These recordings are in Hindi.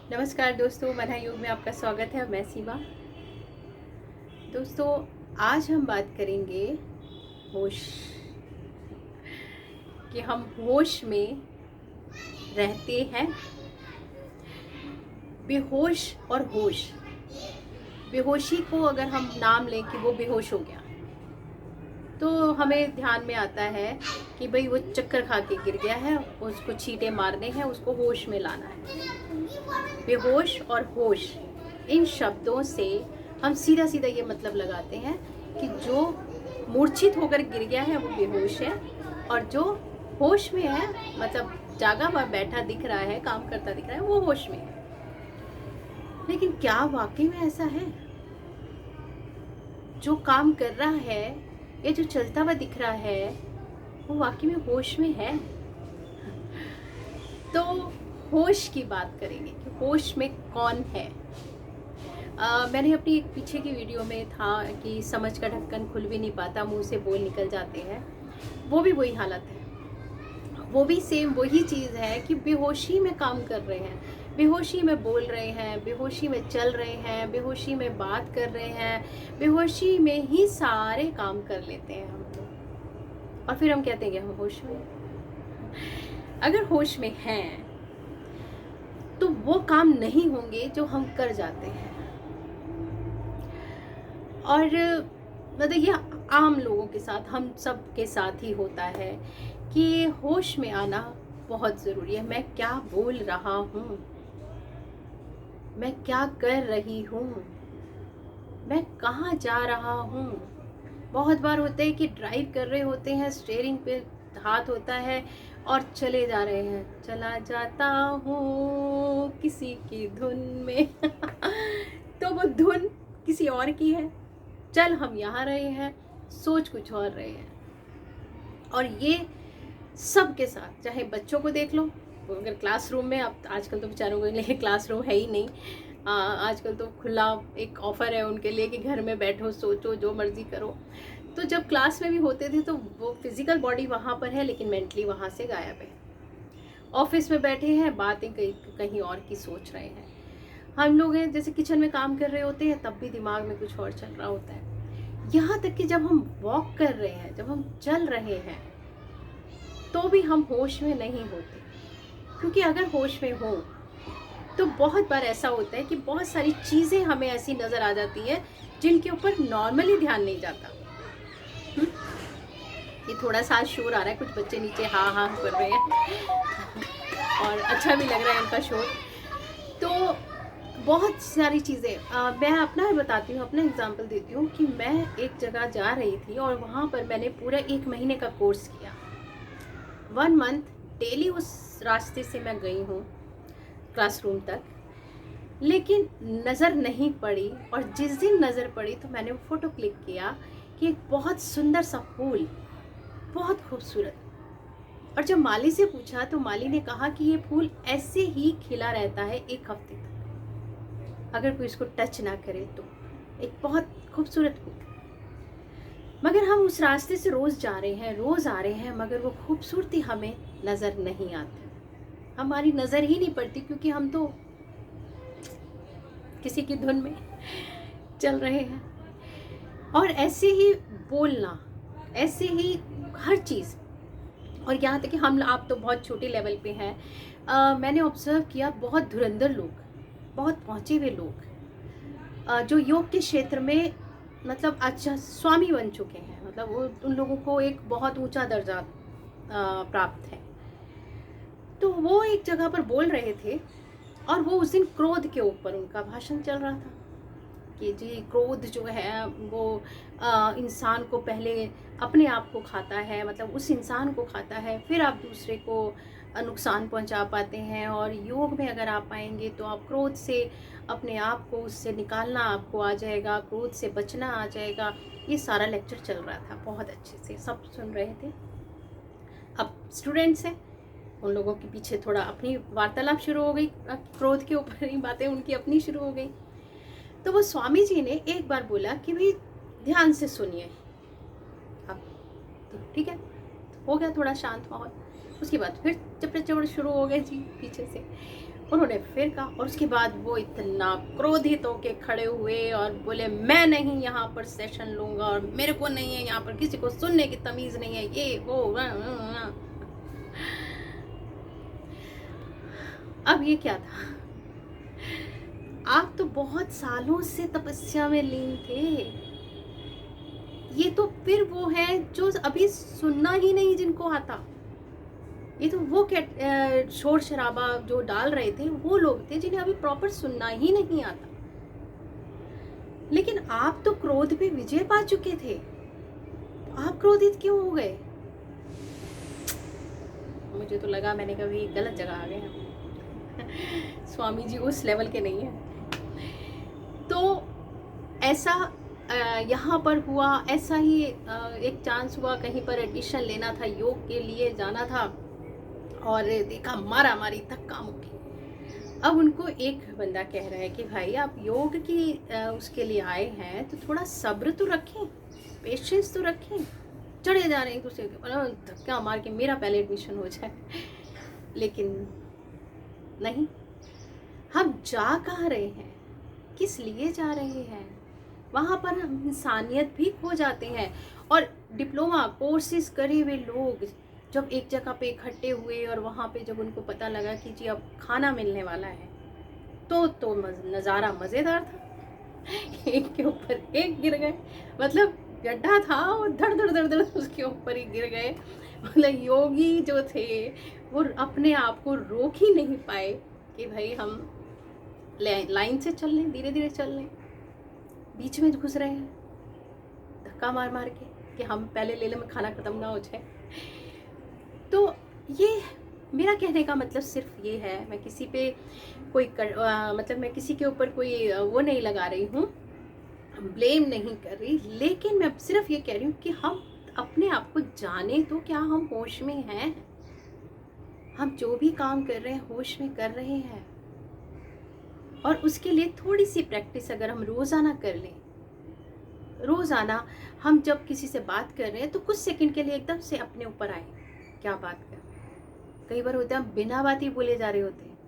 नमस्कार दोस्तों, मना योग में आपका स्वागत है। मैं सीमा। दोस्तों, आज हम बात करेंगे होश, कि हम होश में रहते हैं। बेहोश और होश। बेहोशी को अगर हम नाम लें कि वो बेहोश हो गया, तो हमें ध्यान में आता है कि भाई वो चक्कर खा के गिर गया है, उसको छींटे मारने हैं, उसको होश में लाना है। बेहोश और होश, इन शब्दों से हम सीधा सीधा ये मतलब लगाते हैं कि जो मूर्छित होकर गिर गया है वो बेहोश है, और जो होश में है, मतलब जागा हुआ बैठा दिख रहा है, काम करता दिख रहा है, वो होश में है। लेकिन क्या वाकई में ऐसा है? जो काम कर रहा है या जो चलता हुआ दिख रहा है, वो वाकई में होश में है? तो होश की बात करेंगे कि होश में कौन है। मैंने अपनी एक पीछे की वीडियो में था कि समझ का ढक्कन खुल भी नहीं पाता, मुंह से बोल निकल जाते हैं। वो भी वही हालत है, वो भी सेम वही चीज़ है कि बेहोशी में काम कर रहे हैं, बेहोशी में बोल रहे हैं, बेहोशी में चल रहे हैं, बेहोशी में बात कर रहे हैं, बेहोशी में ही सारे काम कर लेते हैं हम लोग। और फिर हम कहते हैं कि हम होश में। अगर होश में हैं तो वो काम नहीं होंगे जो हम कर जाते हैं। और मतलब ये आम लोगों के साथ, हम सब के साथ ही होता है कि होश में आना बहुत ज़रूरी है। मैं क्या बोल रहा हूँ, मैं क्या कर रही हूँ, मैं कहाँ जा रहा हूँ। बहुत बार होता है कि ड्राइव कर रहे होते हैं, स्टीयरिंग पे हाथ होता है और चले जा रहे हैं, चला जाता हूँ किसी की धुन में तो वो धुन किसी और की है, चल हम यहाँ रहे हैं, सोच कुछ और रहे हैं। और ये सब के साथ, चाहे बच्चों को देख लो, अगर क्लासरूम में, अब आजकल तो बेचारों के लिए क्लासरूम है ही नहीं, आजकल तो खुला एक ऑफ़र है उनके लिए कि घर में बैठो, सोचो, जो मर्ज़ी करो। तो जब क्लास में भी होते थे तो वो फिज़िकल बॉडी वहाँ पर है, लेकिन मेंटली वहाँ से गायब है। ऑफिस में बैठे हैं, बातें कहीं और की सोच रहे हैं। हम लोग हैं जैसे किचन में काम कर रहे होते हैं, तब भी दिमाग में कुछ और चल रहा होता है। यहाँ तक कि जब हम वॉक कर रहे हैं, जब हम चल रहे हैं, तो भी हम होश में नहीं होते। क्योंकि अगर होश में हो तो बहुत बार ऐसा होता है कि बहुत सारी चीज़ें हमें ऐसी नज़र आ जाती हैं जिनके ऊपर नॉर्मली ध्यान नहीं जाता। हम्म? ये थोड़ा सा शोर आ रहा है, कुछ बच्चे नीचे हाँ हाँ कर रहे हैं और अच्छा भी लग रहा है इनका शोर। तो बहुत सारी चीज़ें, मैं अपना बताती हूँ, अपना एग्जांपल देती हूँ कि मैं एक जगह जा रही थी और वहाँ पर मैंने पूरा 1 महीने का कोर्स किया। 1 मंथ डेली उस रास्ते से मैं गई हूँ क्लासरूम तक, लेकिन नज़र नहीं पड़ी। और जिस दिन नज़र पड़ी तो मैंने वो फ़ोटो क्लिक किया कि एक बहुत सुंदर सा फूल, बहुत खूबसूरत। और जब माली से पूछा तो माली ने कहा कि ये फूल ऐसे ही खिला रहता है 1 हफ्ते तक, अगर कोई इसको टच ना करे तो। एक बहुत खूबसूरत फूल। मगर हम उस रास्ते से रोज़ जा रहे हैं, रोज़ आ रहे हैं, मगर वो खूबसूरती हमें नज़र नहीं आती, हमारी नज़र ही नहीं पड़ती, क्योंकि हम तो किसी की धुन में चल रहे हैं। और ऐसे ही बोलना, ऐसे ही हर चीज़। और यहाँ तक कि हम आप तो बहुत छोटे लेवल पे हैं, मैंने ऑब्ज़र्व किया बहुत धुरंधर लोग, बहुत पहुँचे हुए लोग, जो योग के क्षेत्र में मतलब अच्छा स्वामी बन चुके हैं, मतलब वो, उन लोगों को एक बहुत ऊंचा दर्जा प्राप्त है। तो वो एक जगह पर बोल रहे थे और वो उस दिन क्रोध के ऊपर उनका भाषण चल रहा था कि जी क्रोध जो है वो इंसान को पहले अपने आप को खाता है, मतलब उस इंसान को खाता है, फिर आप दूसरे को नुकसान पहुंचा पाते हैं। और योग में अगर आप आएंगे तो आप क्रोध से अपने आप को उससे निकालना आपको आ जाएगा, क्रोध से बचना आ जाएगा। ये सारा लेक्चर चल रहा था, बहुत अच्छे से सब सुन रहे थे। अब स्टूडेंट्स हैं, उन लोगों के पीछे थोड़ा अपनी वार्तालाप शुरू हो गई, क्रोध के ऊपर ही बातें उनकी अपनी शुरू हो गई। तो वो स्वामी जी ने एक बार बोला कि भाई ध्यान से सुनिए। अब तो ठीक है, हो गया थोड़ा शांत माहौल। उसके बाद फिर चपड़ चपड़ शुरू हो गए जी पीछे से। उन्होंने फिर कहा और उसके बाद वो इतना क्रोधित होके खड़े हुए और बोले मैं नहीं यहाँ पर सेशन लूँगा और मेरे को नहीं है यहाँ पर, किसी को सुनने की तमीज़ नहीं है, ये वो। अब ये क्या था? आप तो बहुत सालों से तपस्या में लीन थे, ये तो फिर वो है जो अभी सुनना ही नहीं जिनको आता। ये तो वो शोर शराबा जो डाल रहे थे वो लोग थे जिन्हें अभी प्रॉपर सुनना ही नहीं आता। लेकिन आप तो क्रोध पे विजय पा चुके थे, आप क्रोधित क्यों हो गए? मुझे तो लगा मैंने कभी गलत जगह आ गए। स्वामी जी उस लेवल के नहीं है। तो ऐसा यहाँ पर हुआ, ऐसा ही एक चांस हुआ, कहीं पर एडमिशन लेना था, योग के लिए जाना था और देखा मारा मारी धक्का मुक्की। अब उनको एक बंदा कह रहा है कि भाई आप योग की उसके लिए आए हैं तो थोड़ा सब्र तो रखें, पेशेंस तो रखें, चढ़े जा रहे हैं दूसरे के ऊपर, धक्का मार के मेरा पहले एडमिशन हो जाए। लेकिन नहीं, हम जा कहाँ रहे हैं, किस लिए जा रहे हैं? वहाँ पर हम इंसानियत भी खो जाते हैं। और डिप्लोमा कोर्सेज करे हुए लोग जब एक जगह पे इकट्ठे हुए और वहाँ पे जब उनको पता लगा कि जी अब खाना मिलने वाला है तो नज़ारा मज़ेदार था। एक के ऊपर एक गिर गए, मतलब गड्ढा था और धड़ धड़ धड़ धड़ उसके ऊपर ही गिर गए। मतलब योगी जो थे वो अपने आप को रोक ही नहीं पाए कि भाई हम लाइन से चल लें, धीरे धीरे चल लें, बीच में घुस रहे हैं धक्का मार मार के कि हम पहले ले लें, में खाना ख़त्म ना हो जाए। तो ये मेरा कहने का मतलब सिर्फ ये है, मैं किसी पे कोई मतलब मैं किसी के ऊपर कोई वो नहीं लगा रही हूँ, ब्लेम नहीं कर रही, लेकिन मैं सिर्फ ये कह रही हूँ कि हम अपने आप को जाने तो, क्या हम होश में हैं? हम जो भी काम कर रहे हैं होश में कर रहे हैं? और उसके लिए थोड़ी सी प्रैक्टिस अगर हम रोज़ाना कर लें, रोज़ाना हम जब किसी से बात कर रहे हैं तो कुछ सेकंड के लिए एकदम से अपने ऊपर आए, क्या बात कर रहे हैं। कई बार होता है हम बिना बात ही बोले जा रहे होते हैं,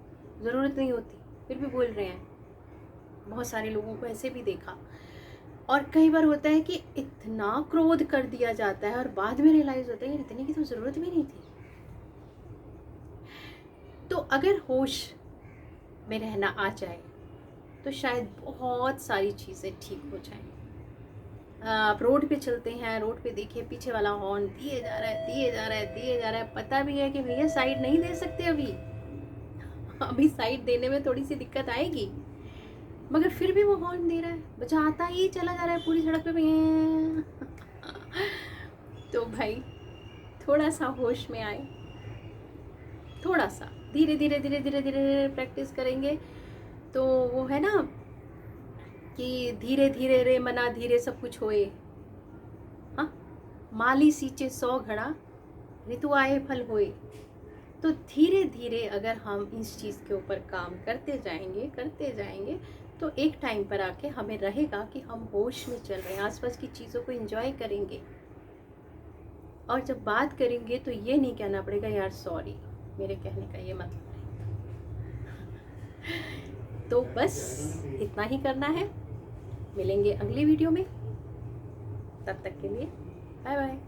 ज़रूरत नहीं होती फिर भी बोल रहे हैं। बहुत सारे लोगों को ऐसे भी देखा। और कई बार होता है कि इतना क्रोध कर दिया जाता है और बाद में रियलाइज़ होता है यार इतने की तो ज़रूरत भी नहीं थी। तो अगर होश में रहना आ जाए तो शायद बहुत सारी चीज़ें ठीक हो जाएं। आप रोड पे चलते हैं, रोड पे देखिए पीछे वाला हॉर्न दिए जा रहा है, दिए जा रहा है, दिए जा रहा है, पता भी है कि भैया साइड नहीं दे सकते अभी साइड देने में थोड़ी सी दिक्कत आएगी, मगर फिर भी वो हॉर्न दे रहा है, बचाता ही चला जा रहा है पूरी सड़क पे। तो भाई थोड़ा सा होश में आए, थोड़ा सा धीरे धीरे धीरे धीरे धीरे प्रैक्टिस करेंगे तो वो है ना कि धीरे धीरे रे मना धीरे सब कुछ होए। हाँ, माली सींचे 100 घड़ा ऋतु आए फल होए। तो धीरे धीरे अगर हम इस चीज़ के ऊपर काम करते जाएंगे तो एक टाइम पर आके हमें रहेगा कि हम होश में चल रहे हैं, आसपास की चीज़ों को एंजॉय करेंगे। और जब बात करेंगे तो ये नहीं कहना पड़ेगा यार सॉरी, मेरे कहने का ये मतलब नहीं। तो बस इतना ही करना है। मिलेंगे अगली वीडियो में, तब तक के लिए बाय बाय।